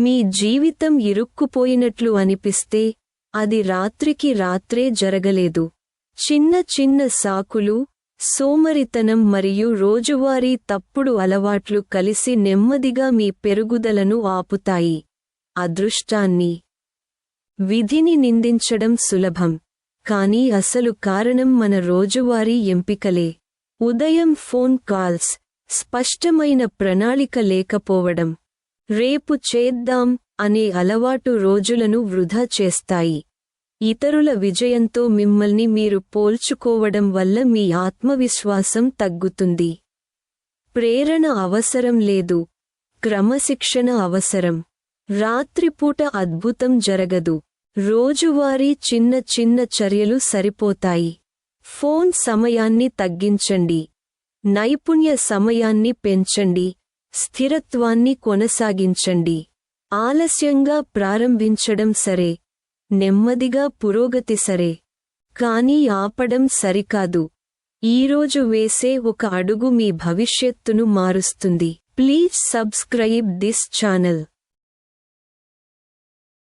మీ జీవితం ఇరుక్కుపోయినట్లు అనిపిస్తే అది రాత్రికి రాత్రే జరగలేదు. చిన్న చిన్న సాకులు, సోమరితనం మరియు రోజువారీ తప్పుడు అలవాట్లు కలిసి నెమ్మదిగా మీ పెరుగుదలను ఆపుతాయి. అదృష్టాన్ని, విధిని నిందించడం సులభం, కానీ అసలు కారణం మన రోజువారీ ఎంపికలే. ఉదయం ఫోన్ కాల్స్, స్పష్టమైన ప్రణాళిక లేకపోవడం, రేపు చేద్దాం అనే అలవాటు రోజులను వృధా చేస్తాయి. ఇతరుల విజయంతో మిమ్మల్ని మీరు పోల్చుకోవడం వల్ల మీ ఆత్మవిశ్వాసం తగ్గుతుంది. ప్రేరణ అవసరం లేదు, క్రమశిక్షణ అవసరం. రాత్రిపూట అద్భుతం జరగదు, రోజువారీ చిన్న చిన్న చర్యలు సరిపోతాయి. ఫోన్ సమయాన్ని తగ్గించండి, నైపుణ్య సమయాన్ని పెంచండి, స్థిరత్వాన్ని కొనసాగించండి. ఆలస్యంగా ప్రారంభించడం సరే, నెమ్మదిగా పురోగతి సరే, కానీ ఆపడం సరికాదు. ఈరోజు వేసే ఒక అడుగు మీ భవిష్యత్తును మారుస్తుంది. Please subscribe this channel.